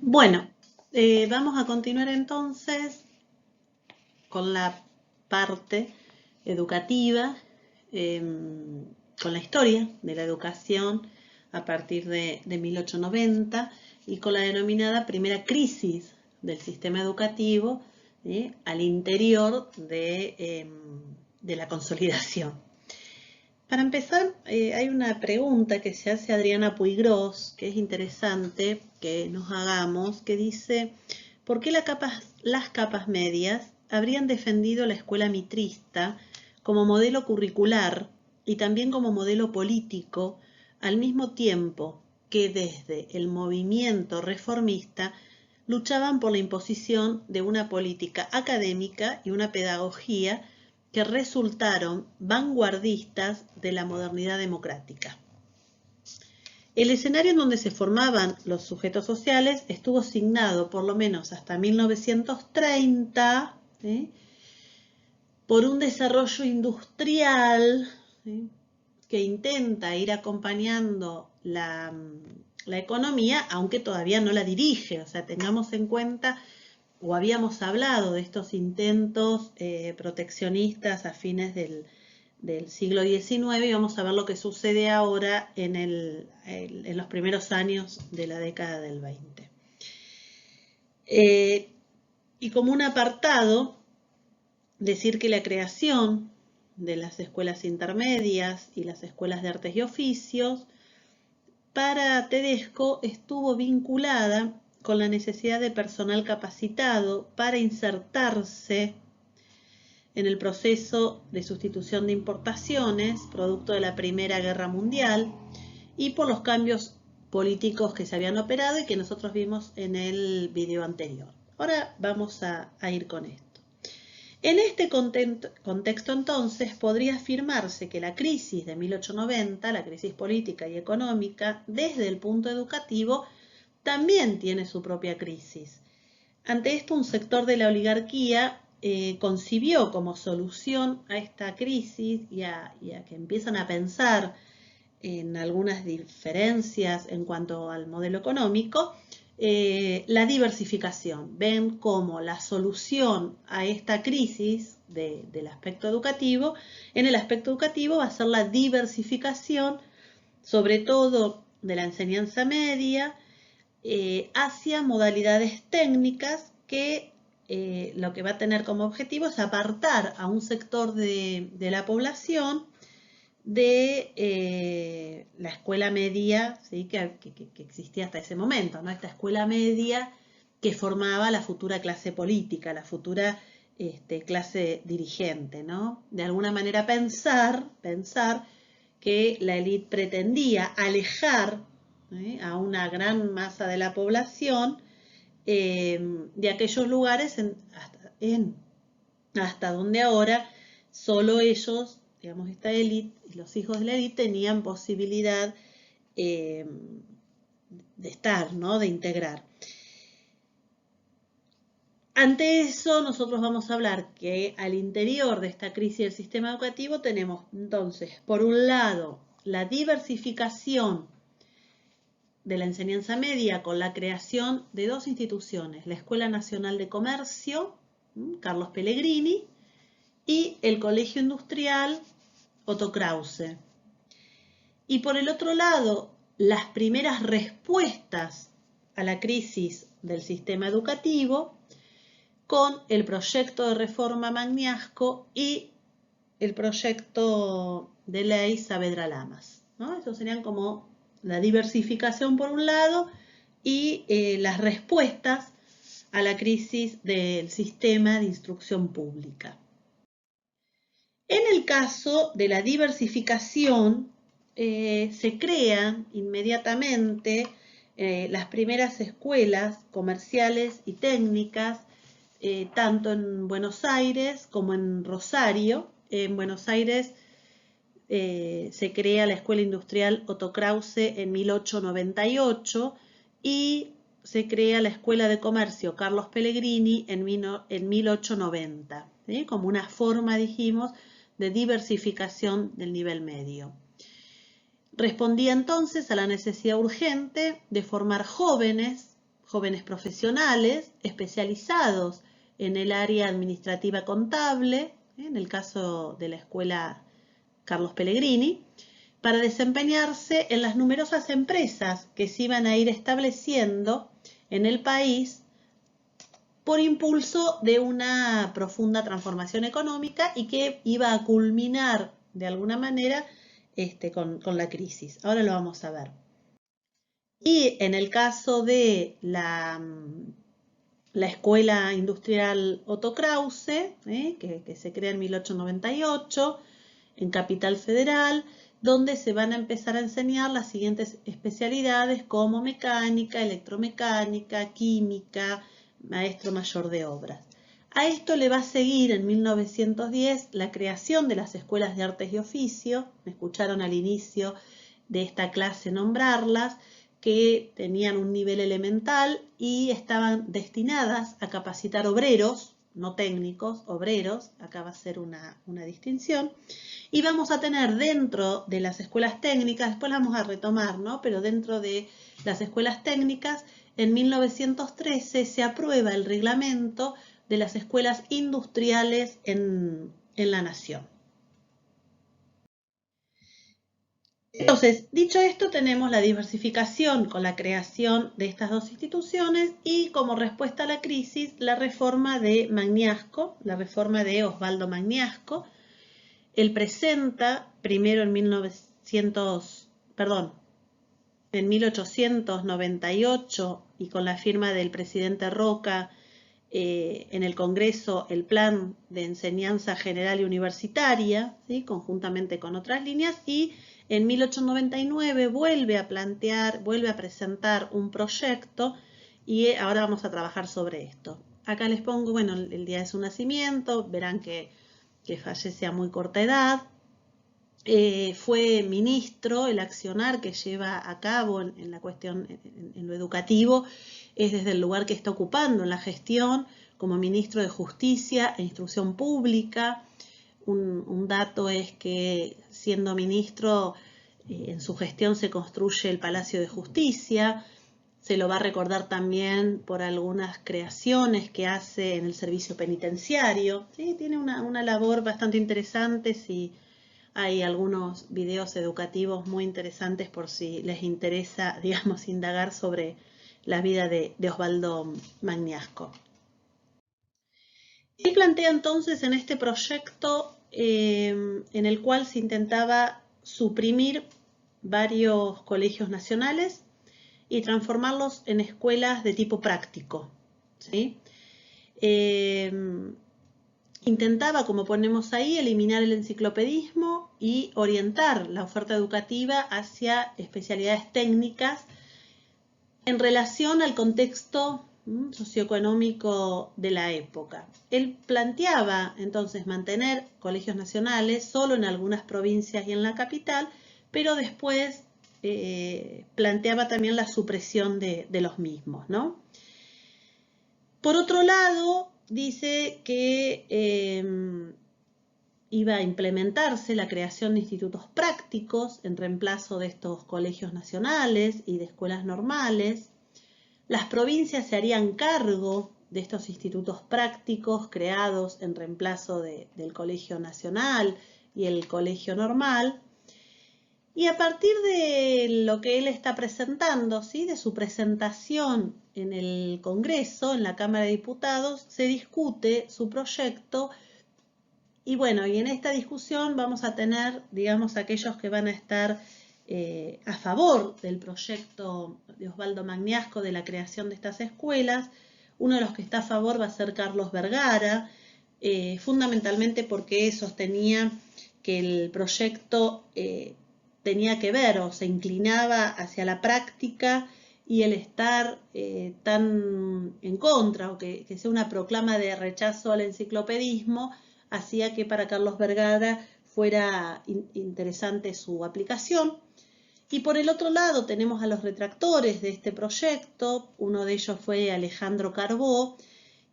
Bueno, vamos a continuar entonces con la parte educativa, con la historia de la educación a partir de 1890 y con la denominada primera crisis del sistema educativo al interior de la consolidación. Para empezar, hay una pregunta que se hace Adriana Puigros, que es interesante que nos hagamos, que dice, ¿por qué las capas medias habrían defendido la escuela mitrista como modelo curricular y también como modelo político, al mismo tiempo que desde el movimiento reformista luchaban por la imposición de una política académica y una pedagogía que resultaron vanguardistas de la modernidad democrática? El escenario en donde se formaban los sujetos sociales estuvo signado por lo menos hasta 1930 por un desarrollo industrial que intenta ir acompañando la economía, aunque todavía no la dirige. O sea, tengamos en cuenta, o habíamos hablado de estos intentos proteccionistas a fines del siglo XIX, y vamos a ver lo que sucede ahora en los primeros años de la década del 20. Y como un apartado, decir que la creación de las escuelas intermedias y las escuelas de artes y oficios para Tedesco estuvo vinculada con la necesidad de personal capacitado para insertarse en el proceso de sustitución de importaciones, producto de la Primera Guerra Mundial, y por los cambios políticos que se habían operado y que nosotros vimos en el video anterior. Ahora vamos a ir con esto. En este contexto, entonces, podría afirmarse que la crisis de 1890, la crisis política y económica, desde el punto educativo, también tiene su propia crisis. Ante esto, un sector de la oligarquía concibió como solución a esta crisis y a que empiezan a pensar en algunas diferencias en cuanto al modelo económico, la diversificación. Ven como la solución a esta crisis del aspecto educativo, en el aspecto educativo va a ser la diversificación, sobre todo de la enseñanza media, hacia modalidades técnicas que lo que va a tener como objetivo es apartar a un sector de la población de la escuela media, ¿sí? que existía hasta ese momento, ¿no? Esta escuela media que formaba la futura clase política, la futura clase dirigente, ¿no? De alguna manera pensar que la élite pretendía alejar a una gran masa de la población de aquellos lugares hasta donde ahora solo ellos, digamos, esta élite y los hijos de la élite tenían posibilidad de estar, ¿no? De integrar. Ante eso, nosotros vamos a hablar que al interior de esta crisis del sistema educativo tenemos entonces, por un lado, la diversificación de la enseñanza media con la creación de dos instituciones, la Escuela Nacional de Comercio, Carlos Pellegrini, y el Colegio Industrial Otto Krause. Y por el otro lado, las primeras respuestas a la crisis del sistema educativo con el proyecto de reforma Magnasco y el proyecto de ley Saavedra Lamas, ¿no? Eso serían como la diversificación por un lado y las respuestas a la crisis del sistema de instrucción pública. En el caso de la diversificación, se crean inmediatamente las primeras escuelas comerciales y técnicas, tanto en Buenos Aires como en Rosario. En Buenos Aires se crea la Escuela Industrial Otto Krause en 1898 y se crea la Escuela de Comercio Carlos Pellegrini en 1890, ¿sí? Como una forma, dijimos, de diversificación del nivel medio. Respondía entonces a la necesidad urgente de formar jóvenes jóvenes profesionales especializados en el área administrativa contable, en el caso de la escuela Carlos Pellegrini, para desempeñarse en las numerosas empresas que se iban a ir estableciendo en el país por impulso de una profunda transformación económica y que iba a culminar de alguna manera con la crisis. Ahora lo vamos a ver. Y en el caso de la Escuela Industrial Otto Krause, que se crea en 1898 en Capital Federal, donde se van a empezar a enseñar las siguientes especialidades como mecánica, electromecánica, química, maestro mayor de obras. A esto le va a seguir en 1910 la creación de las escuelas de artes y oficio, me escucharon al inicio de esta clase nombrarlas, que tenían un nivel elemental y estaban destinadas a capacitar obreros, no técnicos, obreros, acá va a ser una distinción, y vamos a tener dentro de las escuelas técnicas, después las vamos a retomar, ¿no? Pero dentro de las escuelas técnicas, en 1913 se aprueba el reglamento de las escuelas industriales en la nación. Entonces, dicho esto, tenemos la diversificación con la creación de estas dos instituciones y como respuesta a la crisis, la reforma de Magnasco, la reforma de Osvaldo Magnasco. Él presenta primero en 1898 y con la firma del presidente Roca en el Congreso el Plan de Enseñanza General y Universitaria, ¿sí? Conjuntamente con otras líneas, y en 1899 vuelve a presentar un proyecto y ahora vamos a trabajar sobre esto. Acá les pongo, bueno, el día de su nacimiento, verán que fallece a muy corta edad. Fue ministro, el accionar que lleva a cabo en la cuestión, en lo educativo, es desde el lugar que está ocupando en la gestión como ministro de Justicia e Instrucción Pública. Un dato es que siendo ministro, en su gestión se construye el Palacio de Justicia. Se lo va a recordar también por algunas creaciones que hace en el servicio penitenciario. ¿Sí? Tiene una labor bastante interesante. Si hay algunos videos educativos muy interesantes por si les interesa, digamos, indagar sobre la vida de Osvaldo Magnasco. Él plantea entonces en este proyecto en el cual se intentaba suprimir varios colegios nacionales y transformarlos en escuelas de tipo práctico, ¿sí? Intentaba, como ponemos ahí, eliminar el enciclopedismo y orientar la oferta educativa hacia especialidades técnicas en relación al contexto socioeconómico de la época. Él planteaba entonces mantener colegios nacionales solo en algunas provincias y en la capital, pero después planteaba también la supresión de los mismos, ¿no? Por otro lado, dice que iba a implementarse la creación de institutos prácticos en reemplazo de estos colegios nacionales y de escuelas normales. Las provincias se harían cargo de estos institutos prácticos creados en reemplazo del Colegio Nacional y el Colegio Normal. Y a partir de lo que él está presentando, ¿sí? De su presentación en el Congreso, en la Cámara de Diputados, se discute su proyecto. Y bueno, y en esta discusión vamos a tener, digamos, aquellos que van a estar a favor del proyecto de Osvaldo Magnasco de la creación de estas escuelas. Uno de los que está a favor va a ser Carlos Vergara, fundamentalmente porque sostenía que el proyecto tenía que ver o se inclinaba hacia la práctica y el estar tan en contra o que sea una proclama de rechazo al enciclopedismo hacía que para Carlos Vergara fuera interesante su aplicación. Y por el otro lado tenemos a los retractores de este proyecto. Uno de ellos fue Alejandro Carbó,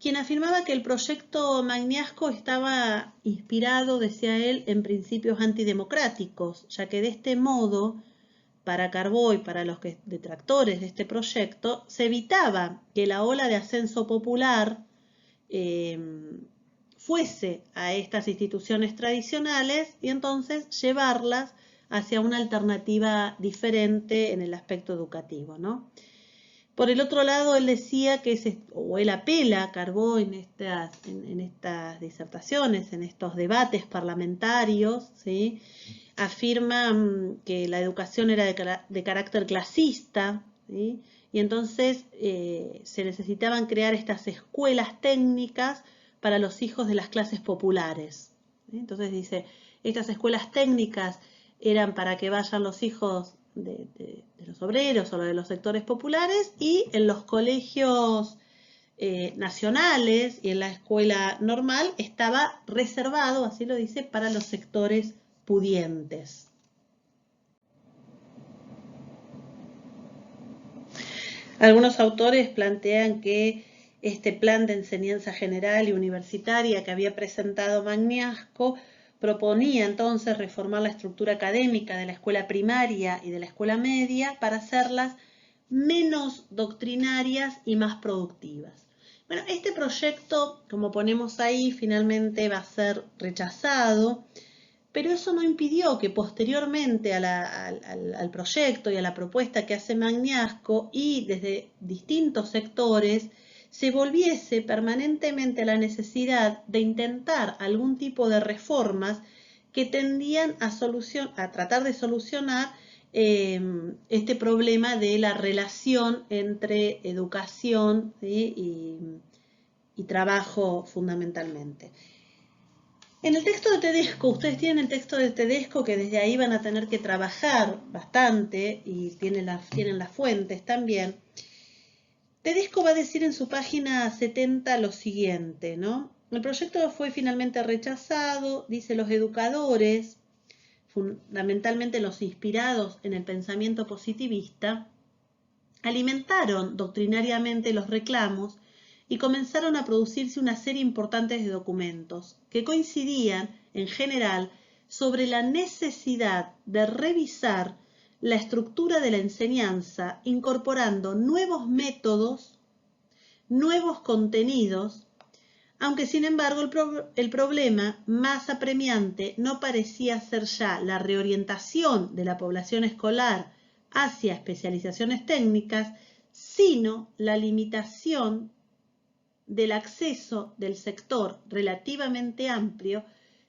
quien afirmaba que el proyecto Magnasco estaba inspirado, decía él, en principios antidemocráticos, ya que de este modo para Carbó y para los detractores de este proyecto, se evitaba que la ola de ascenso popular fuese a estas instituciones tradicionales y entonces llevarlas hacia una alternativa diferente en el aspecto educativo, ¿no? Por el otro lado, él decía que, él apela a Carbó en estas disertaciones, en estos debates parlamentarios, ¿sí? Afirma que la educación era de carácter clasista, ¿sí? Y entonces se necesitaban crear estas escuelas técnicas para los hijos de las clases populares, ¿sí? Entonces dice, estas escuelas técnicas eran para que vayan los hijos de los obreros o de los sectores populares, y en los colegios nacionales y en la escuela normal estaba reservado, así lo dice, para los sectores pudientes. Algunos autores plantean que este plan de enseñanza general y universitaria que había presentado Magnasco proponía entonces reformar la estructura académica de la escuela primaria y de la escuela media para hacerlas menos doctrinarias y más productivas. Bueno, este proyecto, como ponemos ahí, finalmente va a ser rechazado, pero eso no impidió que posteriormente al proyecto y a la propuesta que hace Magnasco y desde distintos sectores se volviese permanentemente a la necesidad de intentar algún tipo de reformas que tendían a tratar de solucionar este problema de la relación entre educación, ¿sí? y trabajo fundamentalmente. En el texto de Tedesco, ustedes tienen el texto de Tedesco, que desde ahí van a tener que trabajar bastante y tienen las fuentes también. Tedesco va a decir en su página 70 lo siguiente, ¿no? El proyecto fue finalmente rechazado, dice, los educadores, fundamentalmente los inspirados en el pensamiento positivista, alimentaron doctrinariamente los reclamos y comenzaron a producirse una serie importante de documentos que coincidían, en general, sobre la necesidad de revisar la estructura de la enseñanza incorporando nuevos métodos, nuevos contenidos, aunque sin embargo el problema más apremiante no parecía ser ya la reorientación de la población escolar hacia especializaciones técnicas, sino la limitación del acceso del sector relativamente amplio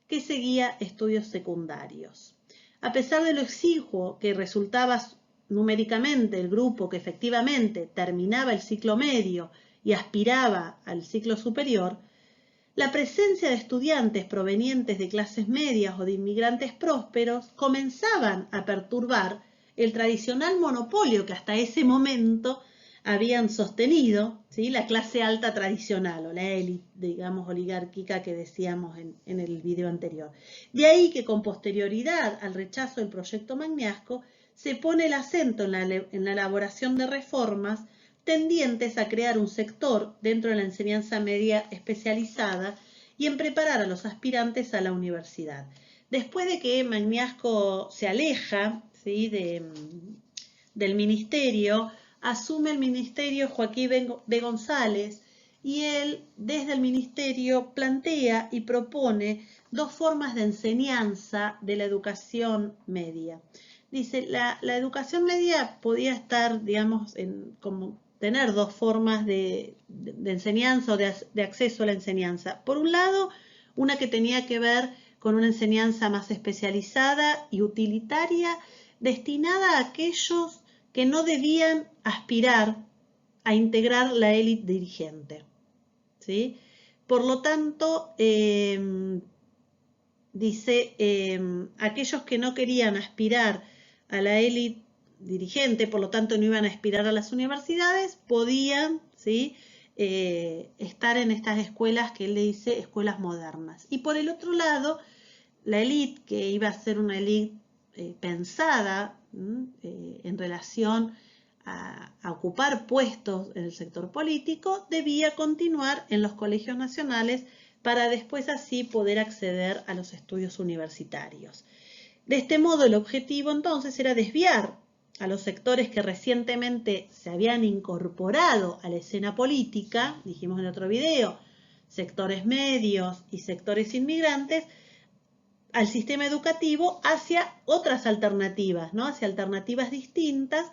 que seguía estudios secundarios. A pesar de lo exiguo que resultaba numéricamente el grupo que efectivamente terminaba el ciclo medio y aspiraba al ciclo superior, la presencia de estudiantes provenientes de clases medias o de inmigrantes prósperos comenzaban a perturbar el tradicional monopolio que hasta ese momento habían sostenido, ¿sí? La clase alta tradicional o la élite, digamos, oligárquica que decíamos en el video anterior. De ahí que con posterioridad al rechazo del proyecto Magnasco se pone el acento en la elaboración de reformas tendientes a crear un sector dentro de la enseñanza media especializada y en preparar a los aspirantes a la universidad. Después de que Magnasco se aleja, ¿sí? del ministerio, asume el ministerio Joaquín B. González y él desde el ministerio plantea y propone dos formas de enseñanza de la educación media. Dice, la educación media podía estar, digamos, como tener dos formas de enseñanza o de acceso a la enseñanza. Por un lado, una que tenía que ver con una enseñanza más especializada y utilitaria, destinada a aquellos que no debían aspirar a integrar la élite dirigente, ¿sí? Por lo tanto, dice, aquellos que no querían aspirar a la élite dirigente, por lo tanto no iban a aspirar a las universidades, podían, ¿sí? Estar en estas escuelas que él le dice escuelas modernas. Y por el otro lado, la élite, que iba a ser una élite pensada en relación a ocupar puestos en el sector político, debía continuar en los colegios nacionales para después así poder acceder a los estudios universitarios. De este modo, el objetivo entonces era desviar a los sectores que recientemente se habían incorporado a la escena política, dijimos en otro video, sectores medios y sectores inmigrantes, al sistema educativo hacia otras alternativas, ¿no? Hacia alternativas distintas,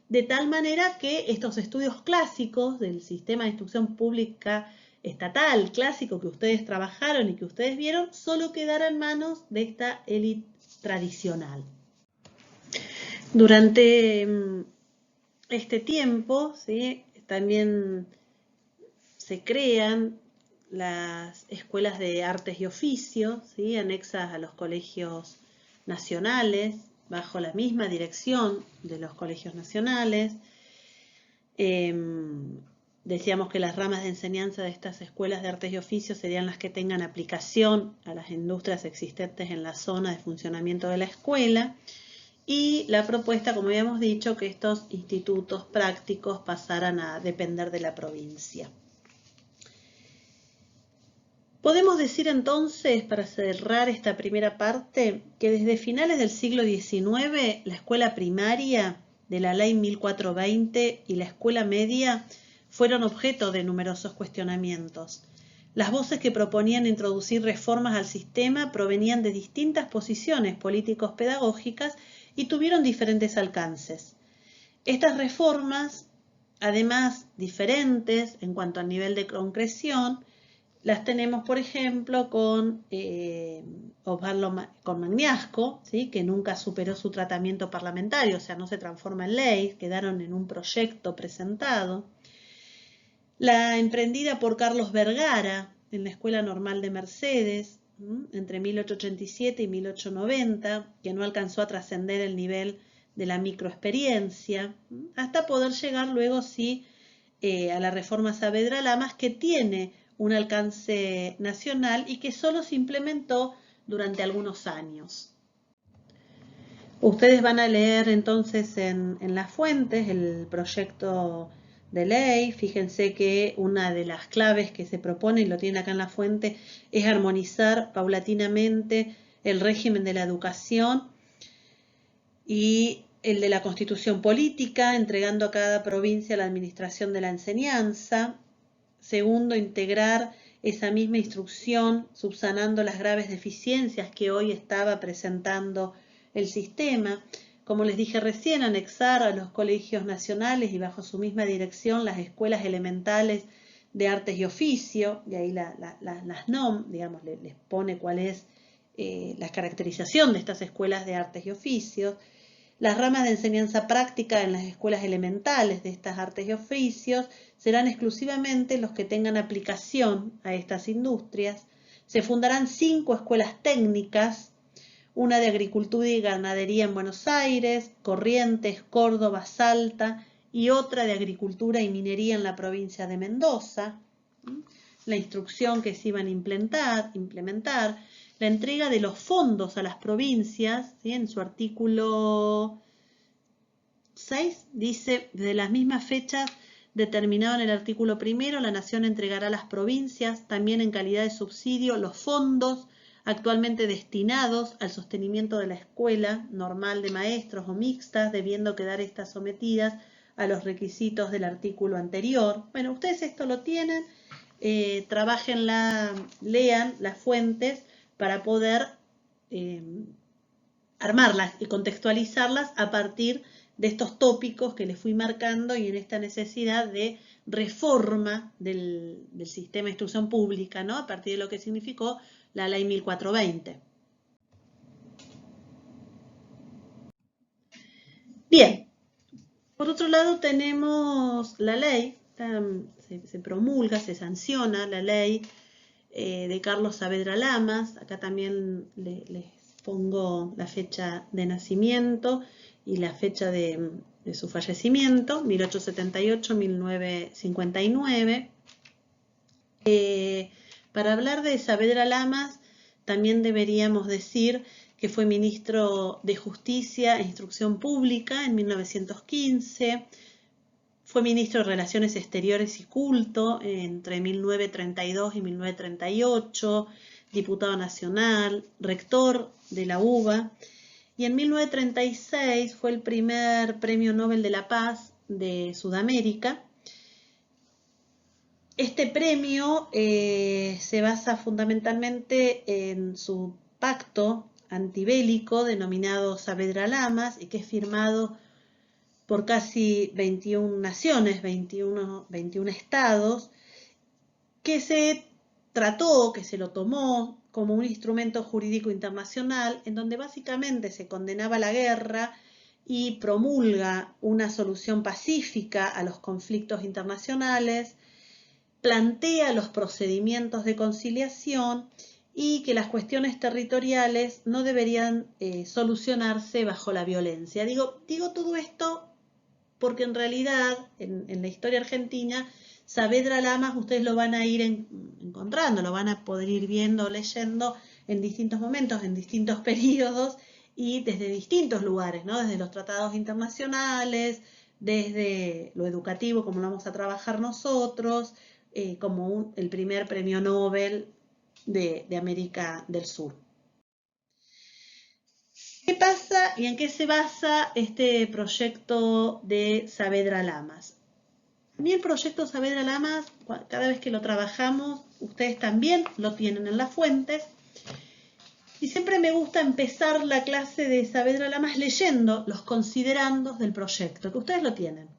de tal manera que estos estudios clásicos del sistema de instrucción pública estatal, clásico que ustedes trabajaron y que ustedes vieron, solo quedara en manos de esta élite tradicional. Durante este tiempo, ¿sí?, también se crean las escuelas de artes y oficios, ¿sí?, anexas a los colegios nacionales, bajo la misma dirección de los colegios nacionales. Decíamos que las ramas de enseñanza de estas escuelas de artes y oficios serían las que tengan aplicación a las industrias existentes en la zona de funcionamiento de la escuela. Y la propuesta, como habíamos dicho, que estos institutos prácticos pasaran a depender de la provincia. Podemos decir entonces, para cerrar esta primera parte, que desde finales del siglo XIX la escuela primaria de la Ley 1420 y la escuela media fueron objeto de numerosos cuestionamientos. Las voces que proponían introducir reformas al sistema provenían de distintas posiciones políticos-pedagógicas y tuvieron diferentes alcances. Estas reformas, además diferentes en cuanto al nivel de concreción, las tenemos, por ejemplo, con Magnasco, ¿sí?, que nunca superó su tratamiento parlamentario, o sea, no se transforma en ley, quedaron en un proyecto presentado. La emprendida por Carlos Vergara en la Escuela Normal de Mercedes, entre 1887 y 1890, que no alcanzó a trascender el nivel de la microexperiencia, hasta poder llegar luego, sí, a la reforma Saavedra Lamas, que tiene un alcance nacional y que solo se implementó durante algunos años. Ustedes van a leer entonces en las fuentes el proyecto de ley. Fíjense que una de las claves que se propone, y lo tienen acá en la fuente, es armonizar paulatinamente el régimen de la educación y el de la constitución política, entregando a cada provincia la administración de la enseñanza. Segundo, integrar esa misma instrucción, subsanando las graves deficiencias que hoy estaba presentando el sistema. Como les dije recién, anexar a los colegios nacionales y bajo su misma dirección las escuelas elementales de artes y oficio, y ahí las NOM, digamos, les pone cuál es la caracterización de estas escuelas de artes y oficios. Las ramas de enseñanza práctica en las escuelas elementales de estas artes y oficios serán exclusivamente los que tengan aplicación a estas industrias. Se fundarán 5 escuelas técnicas, una de agricultura y ganadería en Buenos Aires, Corrientes, Córdoba, Salta, y otra de agricultura y minería en la provincia de Mendoza. La instrucción que se iban a implementar, la entrega de los fondos a las provincias, ¿sí?, en su artículo 6 dice, desde las mismas fechas determinado en el artículo 1, la Nación entregará a las provincias, también en calidad de subsidio, los fondos actualmente destinados al sostenimiento de la escuela normal de maestros o mixtas, debiendo quedar estas sometidas a los requisitos del artículo anterior. Bueno, ustedes esto lo tienen, trabajenla, lean las fuentes para poder armarlas y contextualizarlas a partir de estos tópicos que les fui marcando y en esta necesidad de reforma del sistema de instrucción pública, ¿no?, a partir de lo que significó la Ley 1420. Bien, por otro lado tenemos la ley, se promulga, se sanciona la ley de Carlos Saavedra Lamas. Acá también les pongo la fecha de nacimiento y la fecha de su fallecimiento, 1878-1959. Para hablar de Saavedra Lamas, también deberíamos decir que fue ministro de Justicia e Instrucción Pública en 1915, fue ministro de Relaciones Exteriores y Culto entre 1932 y 1938, diputado nacional, rector de la UBA, y en 1936 fue el primer Premio Nobel de la Paz de Sudamérica. Este premio se basa fundamentalmente en su pacto antibélico denominado Saavedra Lamas y que es firmado por casi 21 naciones, 21 estados, que se trató, que se lo tomó como un instrumento jurídico internacional en donde básicamente se condenaba la guerra y promulga una solución pacífica a los conflictos internacionales, plantea los procedimientos de conciliación y que las cuestiones territoriales no deberían solucionarse bajo la violencia. Digo todo esto porque en realidad en la historia argentina Saavedra Lamas ustedes lo van a ir encontrando, lo van a poder ir viendo, leyendo en distintos momentos, en distintos periodos y desde distintos lugares, ¿no? Desde los tratados internacionales, desde lo educativo, como lo vamos a trabajar nosotros, como el primer premio Nobel de América del Sur. ¿Qué pasa y en qué se basa este proyecto de Saavedra Lamas? A mí el proyecto Saavedra Lamas, cada vez que lo trabajamos, ustedes también lo tienen en las fuentes, y siempre me gusta empezar la clase de Saavedra Lamas leyendo los considerandos del proyecto, que ustedes lo tienen.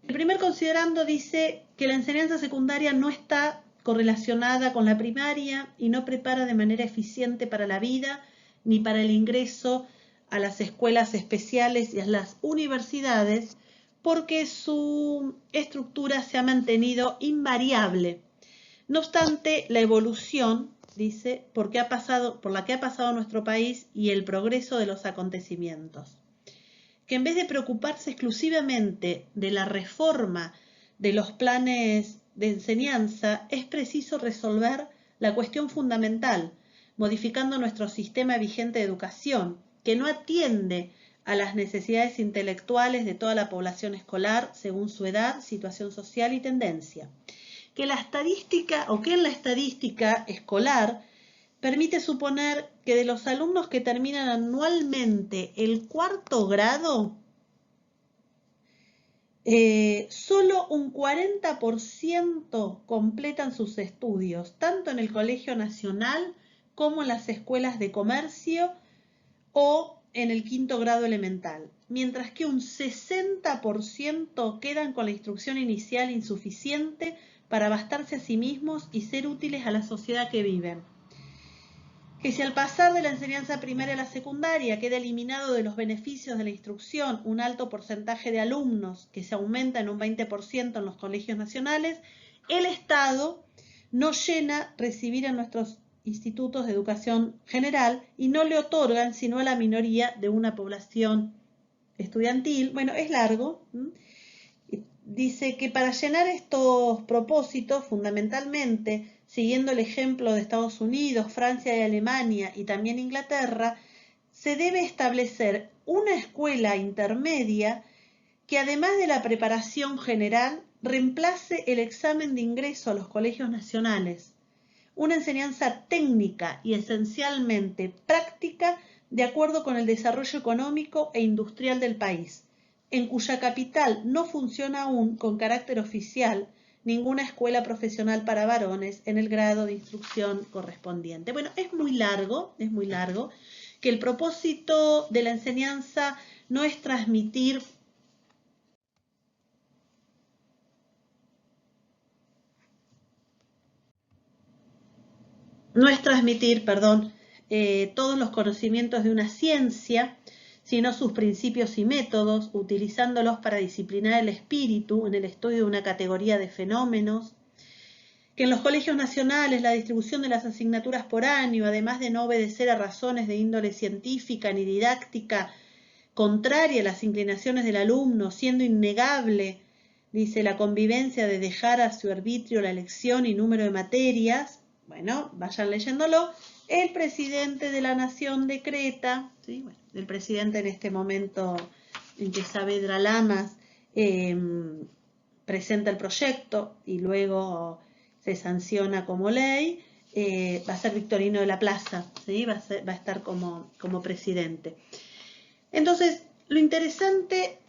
El primer considerando dice que la enseñanza secundaria no está correlacionada con la primaria y no prepara de manera eficiente para la vida ni para el ingreso a las escuelas especiales y a las universidades, porque su estructura se ha mantenido invariable. No obstante, la evolución, dice, por la que ha pasado nuestro país y el progreso de los acontecimientos, que en vez de preocuparse exclusivamente de la reforma de los planes de enseñanza, es preciso resolver la cuestión fundamental, modificando nuestro sistema vigente de educación, que no atiende a las necesidades intelectuales de toda la población escolar según su edad, situación social y tendencia. Que en la estadística escolar permite suponer que de los alumnos que terminan anualmente el 4º grado, solo un 40% completan sus estudios, tanto en el Colegio Nacional como en las escuelas de comercio o en el 5º grado elemental, mientras que un 60% quedan con la instrucción inicial insuficiente para bastarse a sí mismos y ser útiles a la sociedad que viven. Que si al pasar de la enseñanza primaria a la secundaria queda eliminado de los beneficios de la instrucción un alto porcentaje de alumnos, que se aumenta en un 20% en los colegios nacionales, el Estado no llena recibir en nuestros institutos de educación general y no le otorgan sino a la minoría de una población estudiantil. Bueno, es largo. Dice que para llenar estos propósitos, fundamentalmente, siguiendo el ejemplo de Estados Unidos, Francia y Alemania y también Inglaterra, se debe establecer una escuela intermedia que además de la preparación general, reemplace el examen de ingreso a los colegios nacionales, una enseñanza técnica y esencialmente práctica de acuerdo con el desarrollo económico e industrial del país, en cuya capital no funciona aún con carácter oficial ninguna escuela profesional para varones en el grado de instrucción correspondiente. Bueno, es muy largo, que el propósito de la enseñanza no es transmitir todos los conocimientos de una ciencia, sino sus principios y métodos, utilizándolos para disciplinar el espíritu en el estudio de una categoría de fenómenos, que en los colegios nacionales la distribución de las asignaturas por año, además de no obedecer a razones de índole científica ni didáctica, contraria a las inclinaciones del alumno, siendo innegable, dice, la convivencia de dejar a su arbitrio la elección y número de materias. Bueno, vayan leyéndolo. El presidente de la Nación decreta, ¿sí? Bueno, el presidente en este momento en que Saavedra Lamas presenta el proyecto y luego se sanciona como ley, va a ser Victorino de la Plaza, ¿sí? Va a estar como presidente. Entonces, lo interesante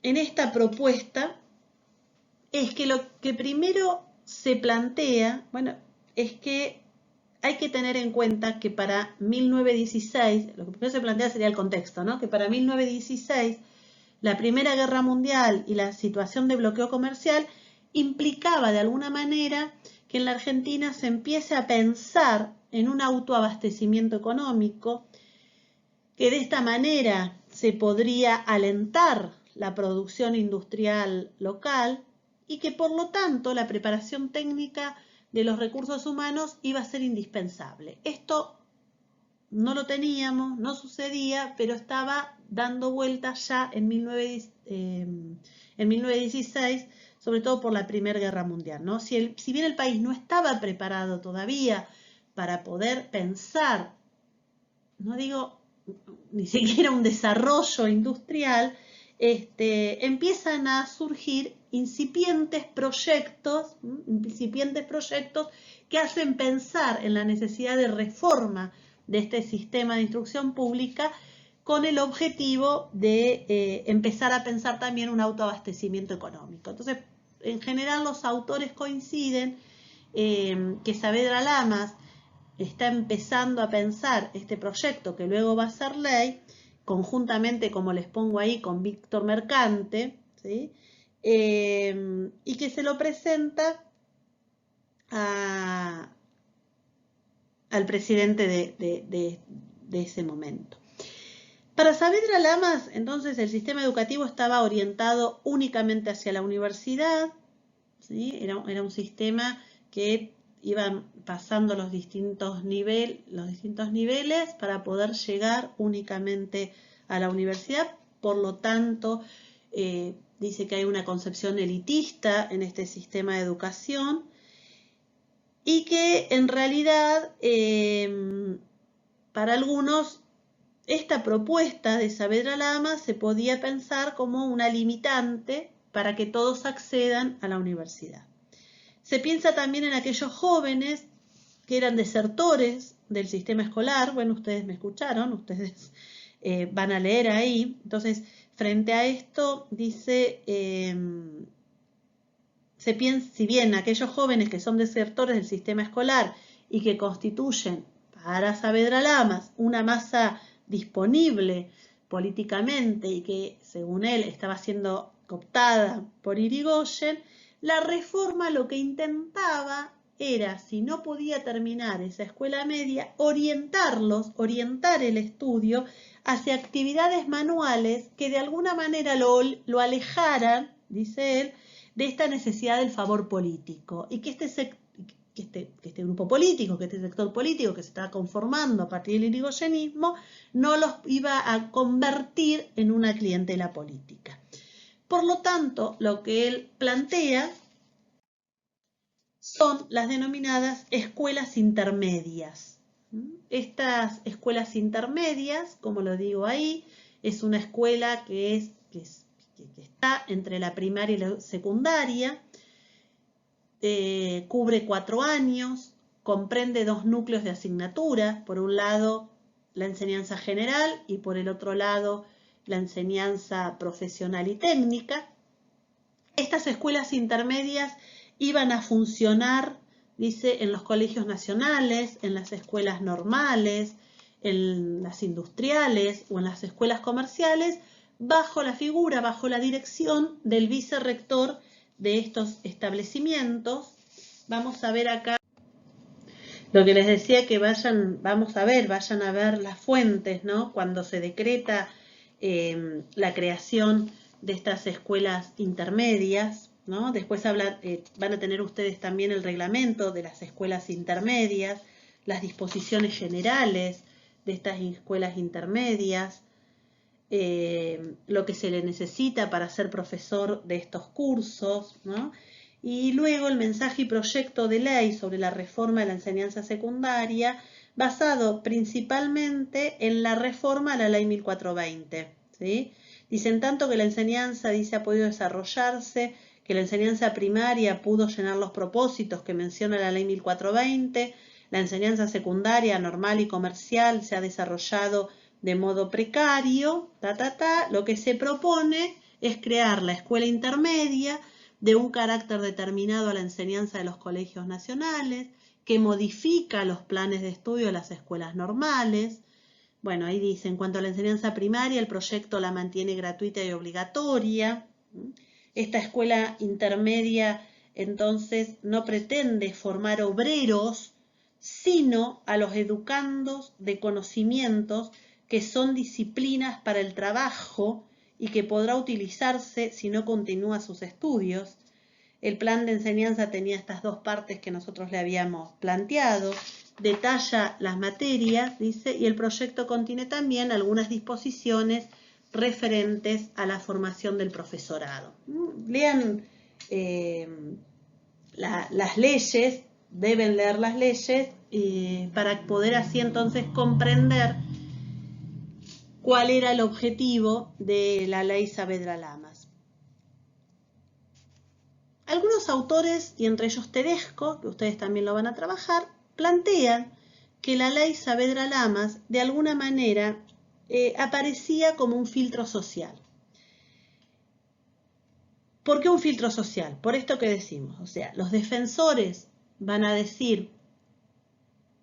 en esta propuesta es que lo que primero se plantea, bueno, es que hay que tener en cuenta que para 1916, lo que primero se plantea sería el contexto, ¿no? Que para 1916 la Primera Guerra Mundial y la situación de bloqueo comercial implicaba de alguna manera que en la Argentina se empiece a pensar en un autoabastecimiento económico, que de esta manera se podría alentar la producción industrial local y que por lo tanto la preparación técnica de los recursos humanos iba a ser indispensable. Esto no lo teníamos, no sucedía, pero estaba dando vueltas ya en 1916, sobre todo por la Primera Guerra Mundial, ¿no? Si bien el país no estaba preparado todavía para poder pensar, no digo ni siquiera un desarrollo industrial, empiezan a surgir incipientes proyectos que hacen pensar en la necesidad de reforma de este sistema de instrucción pública con el objetivo de empezar a pensar también un autoabastecimiento económico. Entonces, en general los autores coinciden que Saavedra Lamas está empezando a pensar este proyecto que luego va a ser ley, conjuntamente, como les pongo ahí, con Víctor Mercante, ¿sí? Y que se lo presenta al presidente de ese momento. Para Saavedra Lamas, entonces, el sistema educativo estaba orientado únicamente hacia la universidad, ¿sí? Era un sistema que iban pasando los distintos niveles para poder llegar únicamente a la universidad. Por lo tanto, dice que hay una concepción elitista en este sistema de educación y que en realidad para algunos esta propuesta de Saavedra Lamas se podía pensar como una limitante para que todos accedan a la universidad. Se piensa también en aquellos jóvenes que eran desertores del sistema escolar. Bueno, ustedes me escucharon, ustedes van a leer ahí. Entonces, frente a esto, dice, se piensa, si bien aquellos jóvenes que son desertores del sistema escolar y que constituyen para Saavedra Lamas una masa disponible políticamente y que, según él, estaba siendo cooptada por Irigoyen, la reforma lo que intentaba era, si no podía terminar esa escuela media, orientar el estudio hacia actividades manuales que de alguna manera lo alejaran, dice él, de esta necesidad del favor político y que este grupo político, que este sector político que se estaba conformando a partir del irigoyenismo, no los iba a convertir en una clientela política. Por lo tanto, lo que él plantea son las denominadas escuelas intermedias. Estas escuelas intermedias, como lo digo ahí, es una escuela que está entre la primaria y la secundaria, cubre 4 años, comprende 2 núcleos de asignatura, por un lado la enseñanza general y por el otro lado la enseñanza profesional y técnica. Estas escuelas intermedias iban a funcionar, dice, en los colegios nacionales, en las escuelas normales, en las industriales o en las escuelas comerciales, bajo la dirección del vicerrector de estos establecimientos. Vamos a ver acá lo que les decía que vayan a ver las fuentes, ¿no? Cuando se decreta la creación de estas escuelas intermedias, ¿no? Después van a tener ustedes también el reglamento de las escuelas intermedias, las disposiciones generales de estas escuelas intermedias, lo que se le necesita para ser profesor de estos cursos, ¿no? Y luego el mensaje y proyecto de ley sobre la reforma de la enseñanza secundaria, basado principalmente en la reforma a la ley 1420, ¿sí? Dicen tanto que la enseñanza, dice, ha podido desarrollarse, que la enseñanza primaria pudo llenar los propósitos que menciona la Ley 1420, la enseñanza secundaria normal y comercial se ha desarrollado de modo precario, lo que se propone es crear la escuela intermedia de un carácter determinado a la enseñanza de los colegios nacionales, que modifica los planes de estudio de las escuelas normales. Bueno, ahí dice, en cuanto a la enseñanza primaria, el proyecto la mantiene gratuita y obligatoria. Esta escuela intermedia, entonces, no pretende formar obreros, sino a los educandos de conocimientos que son disciplinas para el trabajo y que podrá utilizarse si no continúa sus estudios. El plan de enseñanza tenía estas dos partes que nosotros le habíamos planteado. Detalla las materias, dice, y el proyecto contiene también algunas disposiciones referentes a la formación del profesorado. Lean las leyes, deben leer las leyes para poder así entonces comprender cuál era el objetivo de la Ley Saavedra Lamas. Algunos autores, y entre ellos Tedesco, que ustedes también lo van a trabajar, plantean que la Ley Saavedra Lamas de alguna manera aparecía como un filtro social. ¿Por qué un filtro social? Por esto que decimos, o sea, los defensores van a decir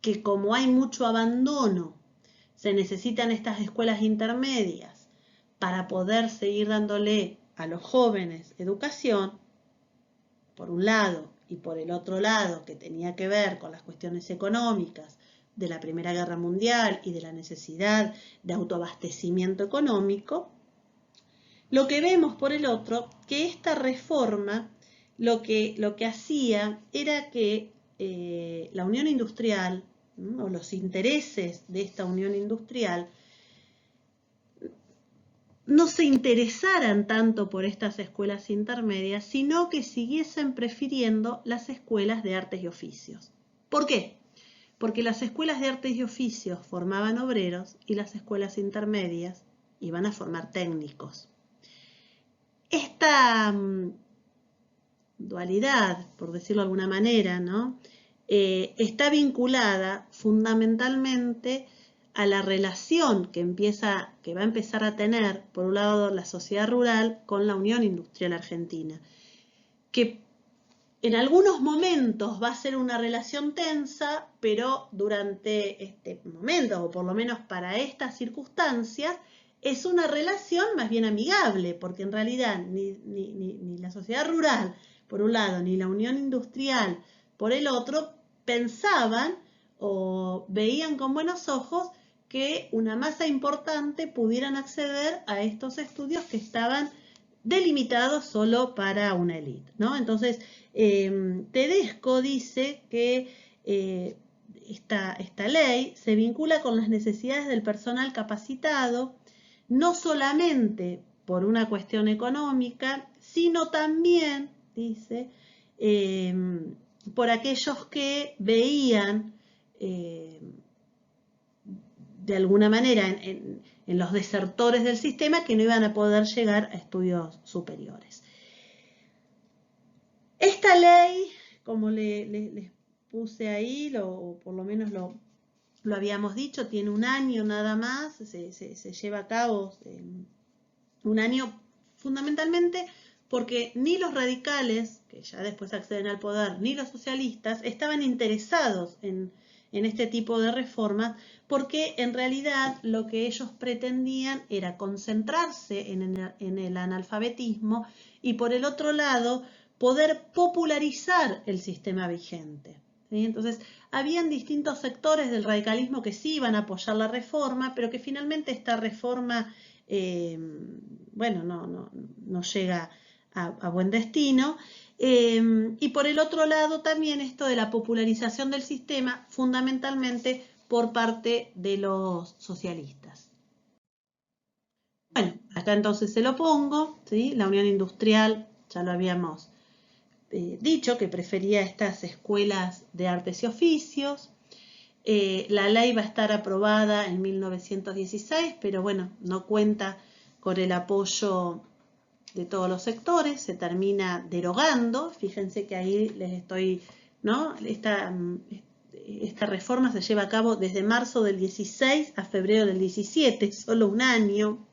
que como hay mucho abandono, se necesitan estas escuelas intermedias para poder seguir dándole a los jóvenes educación, por un lado, y por el otro lado, que tenía que ver con las cuestiones económicas de la Primera Guerra Mundial y de la necesidad de autoabastecimiento económico, lo que vemos por el otro, que esta reforma lo que hacía era que la unión industrial, o los intereses de esta unión industrial, no se interesaran tanto por estas escuelas intermedias, sino que siguiesen prefiriendo las escuelas de artes y oficios. ¿Por qué? Porque las escuelas de artes y oficios formaban obreros y las escuelas intermedias iban a formar técnicos. Esta dualidad, por decirlo de alguna manera, ¿no? Está vinculada fundamentalmente a la relación que va a empezar a tener, por un lado, la sociedad rural con la Unión Industrial Argentina, que en algunos momentos va a ser una relación tensa, pero durante este momento, o por lo menos para estas circunstancias, es una relación más bien amigable, porque en realidad ni la sociedad rural, por un lado, ni la Unión Industrial, por el otro, pensaban o veían con buenos ojos que una masa importante pudieran acceder a estos estudios que estaban delimitados solo para una élite, ¿no? Entonces, Tedesco dice que esta ley se vincula con las necesidades del personal capacitado, no solamente por una cuestión económica, sino también, dice, por aquellos que veían de alguna manera en los desertores del sistema que no iban a poder llegar a estudios superiores. Esta ley, como les puse ahí, o por lo menos lo habíamos dicho, tiene un año nada más, se lleva a cabo un año fundamentalmente porque ni los radicales, que ya después acceden al poder, ni los socialistas estaban interesados en este tipo de reformas, porque en realidad lo que ellos pretendían era concentrarse en el analfabetismo y por el otro lado poder popularizar el sistema vigente. ¿Sí? Entonces, habían distintos sectores del radicalismo que sí iban a apoyar la reforma, pero que finalmente esta reforma, bueno, no llega a buen destino. Y por el otro lado también esto de la popularización del sistema, fundamentalmente por parte de los socialistas. Bueno, acá entonces se lo pongo, ¿sí? La Unión Industrial, ya lo habíamos dicho, que prefería estas escuelas de artes y oficios. La ley va a estar aprobada en 1916, pero bueno, no cuenta con el apoyo de todos los sectores, se termina derogando. Fíjense que ahí les estoy, ¿no? Esta reforma se lleva a cabo desde marzo del 16 a febrero del 17, solo un año.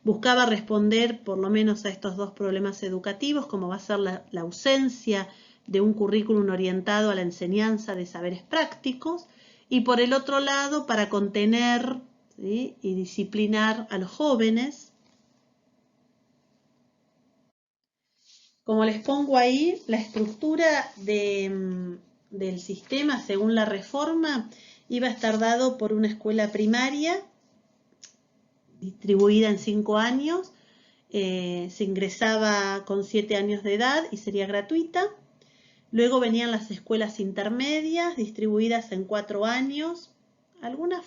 Buscaba responder por lo menos a estos dos problemas educativos, como va a ser la ausencia de un currículum orientado a la enseñanza de saberes prácticos, y por el otro lado, para contener, ¿sí?, y disciplinar a los jóvenes. Como les pongo ahí, la estructura del sistema, según la reforma, iba a estar dado por una escuela primaria, distribuida en 5 años, se ingresaba con 7 años de edad y sería gratuita. Luego venían las escuelas intermedias, distribuidas en 4 años. Algunos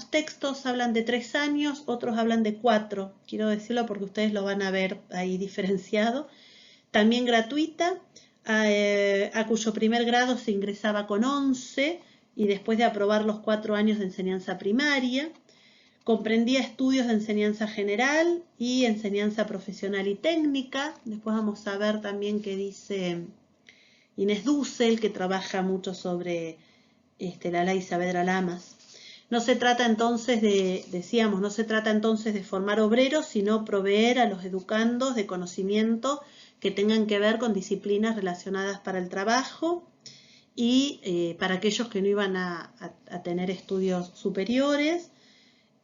textos hablan de 3 años, otros hablan de 4. Quiero decirlo porque ustedes lo van a ver ahí diferenciado. También gratuita, a cuyo primer grado se ingresaba con 11 y después de aprobar los 4 años de enseñanza primaria. Comprendía estudios de enseñanza general y enseñanza profesional y técnica. Después vamos a ver también qué dice Inés Dussel, que trabaja mucho sobre la ley Saavedra Lamas. No se trata entonces de formar obreros, sino proveer a los educandos de conocimiento que tengan que ver con disciplinas relacionadas para el trabajo y para aquellos que no iban a tener estudios superiores.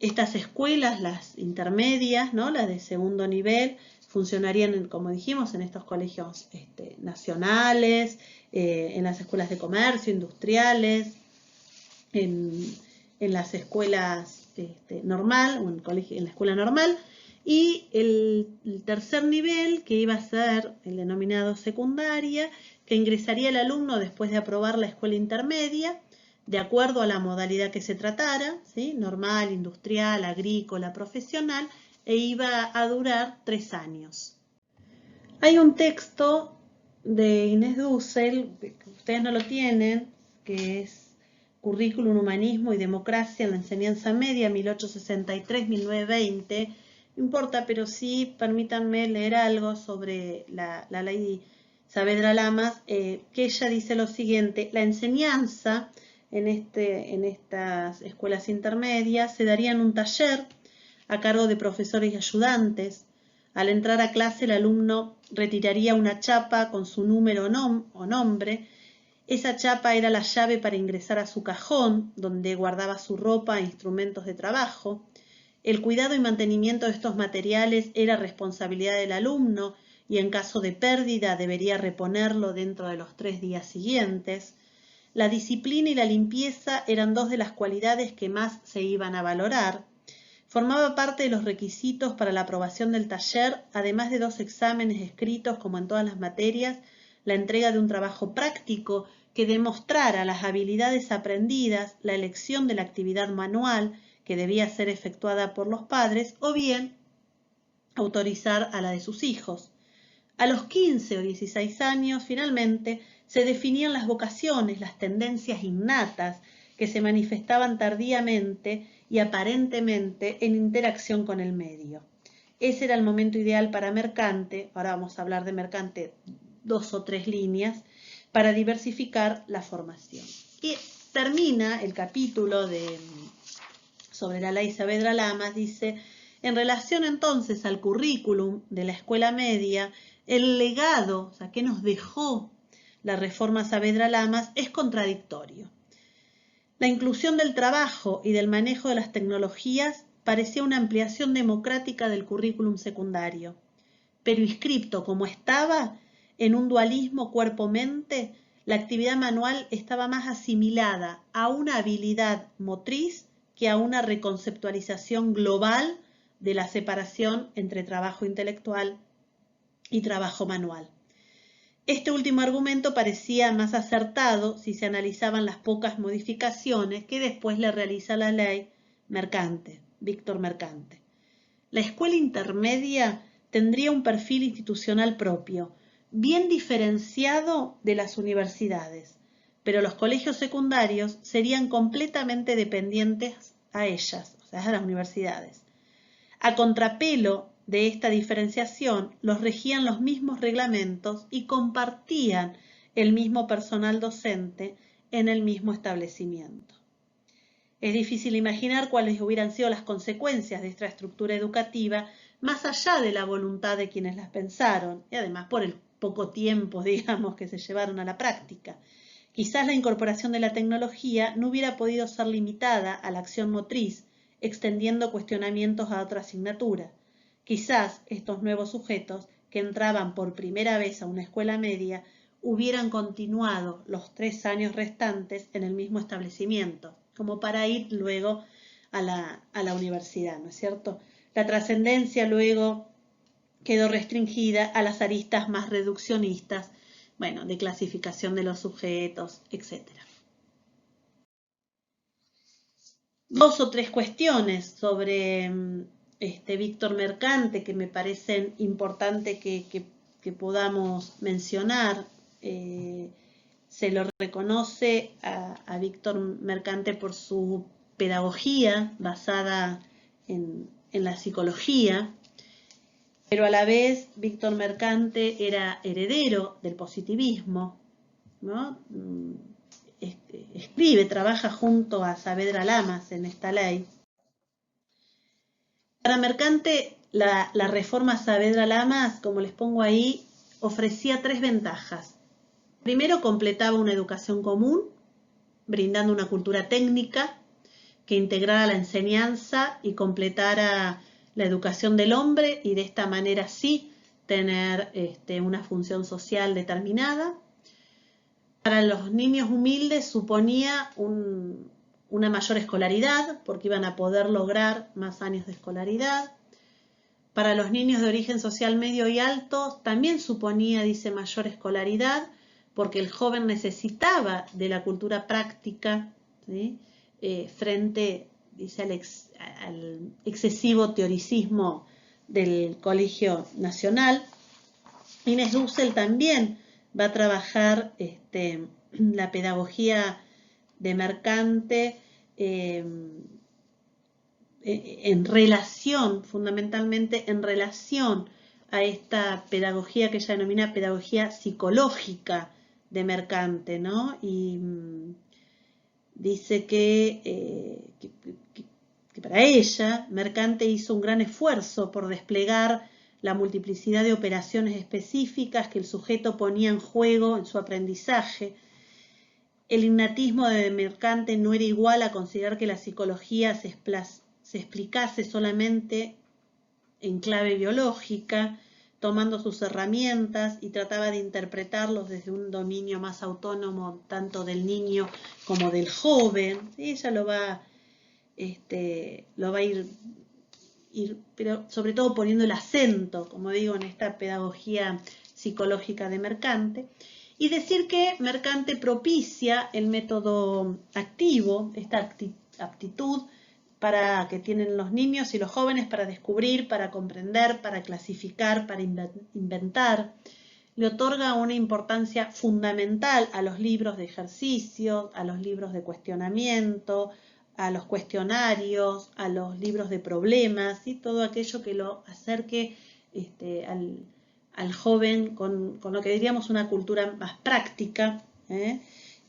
Estas escuelas, las intermedias, ¿no?, las de segundo nivel, funcionarían, como dijimos, en estos colegios nacionales, en las escuelas de comercio, industriales, en las escuelas normal, o en la escuela normal. Y el tercer nivel, que iba a ser el denominado secundaria, que ingresaría el alumno después de aprobar la escuela intermedia, de acuerdo a la modalidad que se tratara, ¿sí?, normal, industrial, agrícola, profesional, e iba a durar 3 años. Hay un texto de Inés Dussel, que ustedes no lo tienen, que es Currículum, Humanismo y Democracia en la Enseñanza Media, 1863-1920. No importa, pero sí permítanme leer algo sobre la ley Saavedra Lamas, que ella dice lo siguiente: la enseñanza en estas escuelas intermedias se daría en un taller a cargo de profesores y ayudantes. Al entrar a clase, el alumno retiraría una chapa con su número o nombre. Esa chapa era la llave para ingresar a su cajón, donde guardaba su ropa e instrumentos de trabajo. El cuidado y mantenimiento de estos materiales era responsabilidad del alumno y en caso de pérdida debería reponerlo dentro de los 3 días siguientes. La disciplina y la limpieza eran 2 de las cualidades que más se iban a valorar. Formaba parte de los requisitos para la aprobación del taller, además de 2 exámenes escritos, como en todas las materias, la entrega de un trabajo práctico que demostrara las habilidades aprendidas, la elección de la actividad manual que debía ser efectuada por los padres, o bien autorizar a la de sus hijos. A los 15 o 16 años, finalmente, se definían las vocaciones, las tendencias innatas que se manifestaban tardíamente y aparentemente en interacción con el medio. Ese era el momento ideal para Mercante, ahora vamos a hablar de Mercante 2 o 3 líneas, para diversificar la formación. Y termina el capítulo sobre la ley Saavedra Lamas, dice: en relación entonces al currículum de la escuela media, el legado, o sea, que nos dejó la reforma Saavedra Lamas, es contradictorio. La inclusión del trabajo y del manejo de las tecnologías parecía una ampliación democrática del currículum secundario, pero inscripto como estaba en un dualismo cuerpo-mente, la actividad manual estaba más asimilada a una habilidad motriz que a una reconceptualización global de la separación entre trabajo intelectual y trabajo manual. Este último argumento parecía más acertado si se analizaban las pocas modificaciones que después le realiza la ley Mercante, Víctor Mercante. La escuela intermedia tendría un perfil institucional propio, bien diferenciado de las universidades, pero los colegios secundarios serían completamente dependientes a ellas, o sea, a las universidades. A contrapelo de esta diferenciación, los regían los mismos reglamentos y compartían el mismo personal docente en el mismo establecimiento. Es difícil imaginar cuáles hubieran sido las consecuencias de esta estructura educativa más allá de la voluntad de quienes las pensaron y además por el poco tiempo, digamos, que se llevaron a la práctica. Quizás la incorporación de la tecnología no hubiera podido ser limitada a la acción motriz, extendiendo cuestionamientos a otra asignatura. Quizás estos nuevos sujetos, que entraban por primera vez a una escuela media, hubieran continuado los 3 años restantes en el mismo establecimiento, como para ir luego a la universidad, ¿no es cierto? La trascendencia luego quedó restringida a las aristas más reduccionistas, bueno, de clasificación de los sujetos, etc. 2 o 3 cuestiones sobre Víctor Mercante que me parecen importantes que podamos mencionar. Se lo reconoce a Víctor Mercante por su pedagogía basada en la psicología, pero a la vez Víctor Mercante era heredero del positivismo, ¿no? Trabaja junto a Saavedra Lamas en esta ley. Para Mercante, la reforma Saavedra Lamas, como les pongo ahí, ofrecía 3 ventajas. Primero, completaba una educación común, brindando una cultura técnica que integrara la enseñanza y completara la educación del hombre y de esta manera sí tener una función social determinada. Para los niños humildes suponía una mayor escolaridad porque iban a poder lograr más años de escolaridad. Para los niños de origen social medio y alto también suponía, dice, mayor escolaridad porque el joven necesitaba de la cultura práctica, ¿sí? Frente, dice, al excesivo teoricismo del Colegio Nacional. Inés Dussel también va a trabajar la pedagogía de Mercante en relación, fundamentalmente en relación a esta pedagogía que ella denomina pedagogía psicológica de Mercante, ¿no? Y dice que para ella Mercante hizo un gran esfuerzo por desplegar la multiplicidad de operaciones específicas que el sujeto ponía en juego en su aprendizaje. El innatismo de Mercante no era igual a considerar que la psicología se explicase solamente en clave biológica, tomando sus herramientas y trataba de interpretarlos desde un dominio más autónomo tanto del niño como del joven. Ella lo va a ir, pero sobre todo poniendo el acento, como digo, en esta pedagogía psicológica de Mercante. Y decir que Mercante propicia el método activo, esta aptitud que tienen los niños y los jóvenes para descubrir, para comprender, para clasificar, para inventar. Le otorga una importancia fundamental a los libros de ejercicio, a los libros de cuestionamiento, a los cuestionarios, a los libros de problemas, y todo aquello que lo acerque al joven con lo que diríamos una cultura más práctica.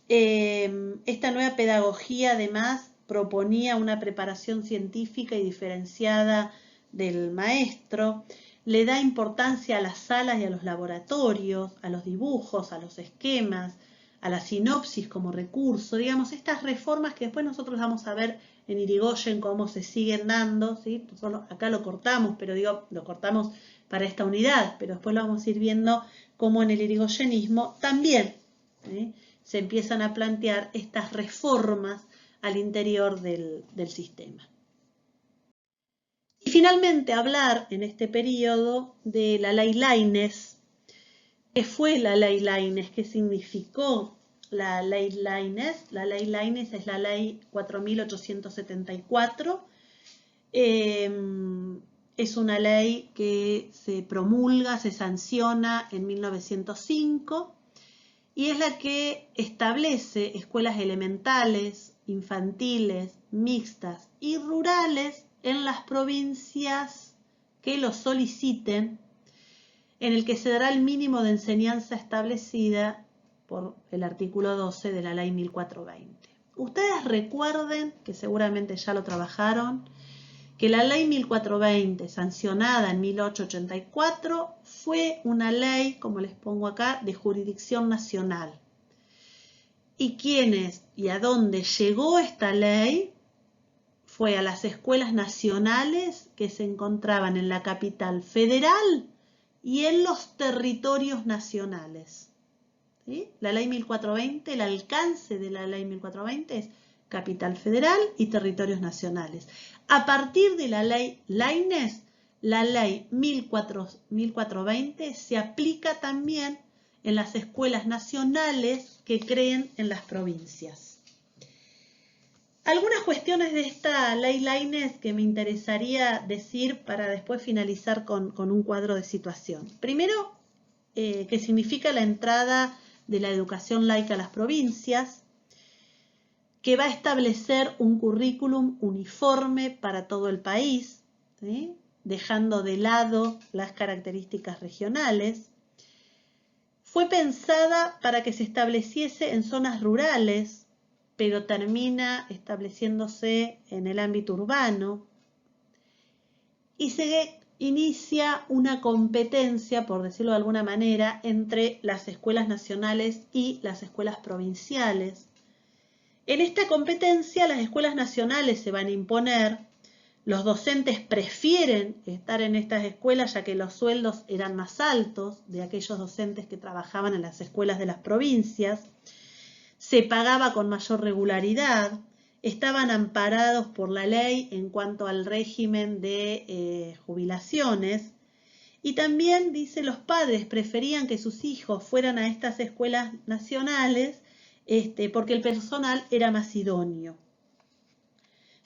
Esta nueva pedagogía además proponía una preparación científica y diferenciada del maestro, le da importancia a las salas y a los laboratorios, a los dibujos, a los esquemas, a la sinopsis como recurso, digamos, estas reformas que después nosotros vamos a ver en Irigoyen cómo se siguen dando, ¿sí? Nosotros acá lo cortamos, pero digo, lo cortamos para esta unidad, pero después lo vamos a ir viendo cómo en el irigoyenismo también se empiezan a plantear estas reformas al interior del sistema. Y finalmente hablar en este periodo de la ley Laínez. ¿Qué fue la ley Laínez? ¿Qué significó la ley Laínez? La ley Laínez es la ley 4874. Es una ley que se promulga, se sanciona en 1905 y es la que establece escuelas elementales, infantiles, mixtas y rurales en las provincias que lo soliciten, en el que se dará el mínimo de enseñanza establecida por el artículo 12 de la Ley 1420. Ustedes recuerden, que seguramente ya lo trabajaron, que la Ley 1420, sancionada en 1884, fue una ley, como les pongo acá, de jurisdicción nacional. ¿Y quiénes y a dónde llegó esta ley? Fue a las escuelas nacionales que se encontraban en la capital federal y en los territorios nacionales. ¿Sí? La Ley 1420, el alcance de la Ley 1420 es capital federal y territorios nacionales. A partir de la Ley Laínez, la Ley 1420 se aplica también en las escuelas nacionales que creen en las provincias. Algunas cuestiones de esta Ley Laínez que me interesaría decir para después finalizar con un cuadro de situación. Primero, qué significa la entrada de la educación laica a las provincias, que va a establecer un currículum uniforme para todo el país, ¿sí? Dejando de lado las características regionales. Fue pensada para que se estableciese en zonas rurales, pero termina estableciéndose en el ámbito urbano. Y se inicia una competencia, por decirlo de alguna manera, entre las escuelas nacionales y las escuelas provinciales. En esta competencia las escuelas nacionales se van a imponer, los docentes prefieren estar en estas escuelas ya que los sueldos eran más altos de aquellos docentes que trabajaban en las escuelas de las provincias, se pagaba con mayor regularidad, estaban amparados por la ley en cuanto al régimen de jubilaciones y también, dice, los padres preferían que sus hijos fueran a estas escuelas nacionales porque el personal era más idóneo.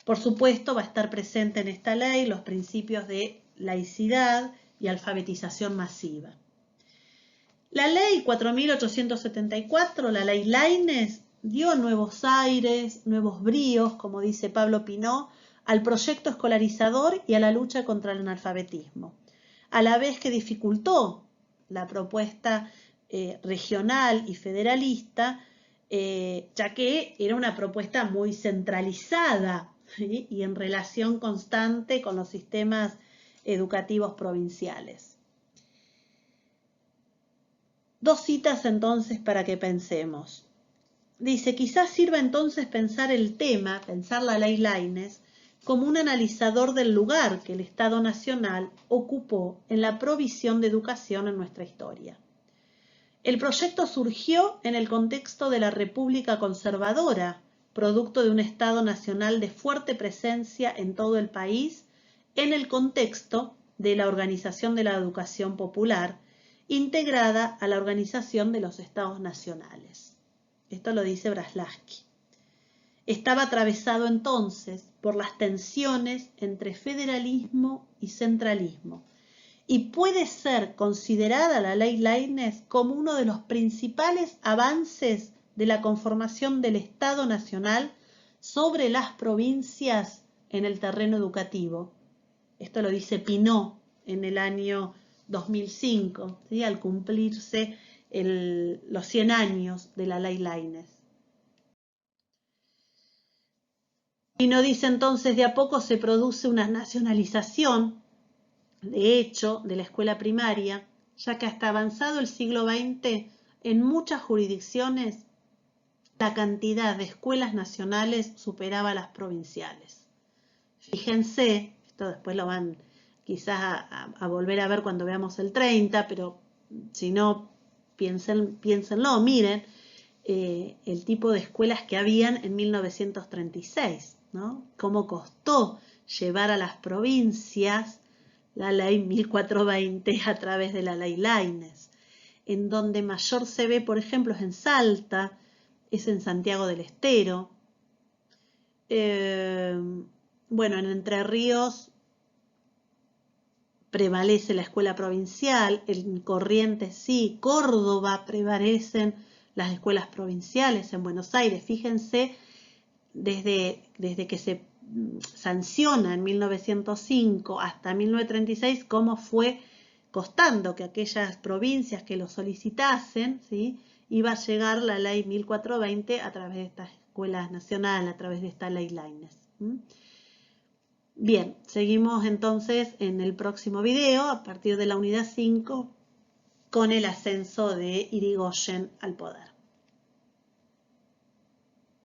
Por supuesto, va a estar presente en esta ley los principios de laicidad y alfabetización masiva. La ley 4874, la ley Laínez, dio nuevos aires, nuevos bríos, como dice Pablo Pinó, al proyecto escolarizador y a la lucha contra el analfabetismo, a la vez que dificultó la propuesta regional y federalista, ya que era una propuesta muy centralizada, ¿sí? Y en relación constante con los sistemas educativos provinciales. Dos citas entonces para que pensemos. Dice, quizás sirva entonces pensar el tema, pensar la ley Laínez, como un analizador del lugar que el Estado Nacional ocupó en la provisión de educación en nuestra historia. El proyecto surgió en el contexto de la República Conservadora, producto de un Estado Nacional de fuerte presencia en todo el país, en el contexto de la organización de la educación popular, integrada a la organización de los Estados Nacionales. Esto lo dice Braslavsky. Estaba atravesado entonces por las tensiones entre federalismo y centralismo, y puede ser considerada la ley Laínez como uno de los principales avances de la conformación del Estado Nacional sobre las provincias en el terreno educativo. Esto lo dice Pinó en el año 2005, ¿sí? Al cumplirse los 100 años de la ley Laínez. Pinó dice entonces, de a poco se produce una nacionalización, de hecho, de la escuela primaria, ya que hasta avanzado el siglo XX, en muchas jurisdicciones, la cantidad de escuelas nacionales superaba a las provinciales. Fíjense, esto después lo van quizás a volver a ver cuando veamos el 30, pero si no, piénsenlo, miren el tipo de escuelas que habían en 1936, ¿no? Cómo costó llevar a las provincias la ley 1420 a través de la ley Laínez. En donde mayor se ve, por ejemplo, es en Salta, es en Santiago del Estero. Bueno, en Entre Ríos prevalece la escuela provincial, en Corrientes sí, Córdoba prevalecen las escuelas provinciales, en Buenos Aires. Fíjense desde que se sanciona en 1905 hasta 1936, cómo fue costando que aquellas provincias que lo solicitasen, ¿sí?, iba a llegar la ley 1420 a través de estas escuelas nacionales, a través de esta ley Laínez. Bien, seguimos entonces en el próximo video, a partir de la unidad 5, con el ascenso de Irigoyen al poder.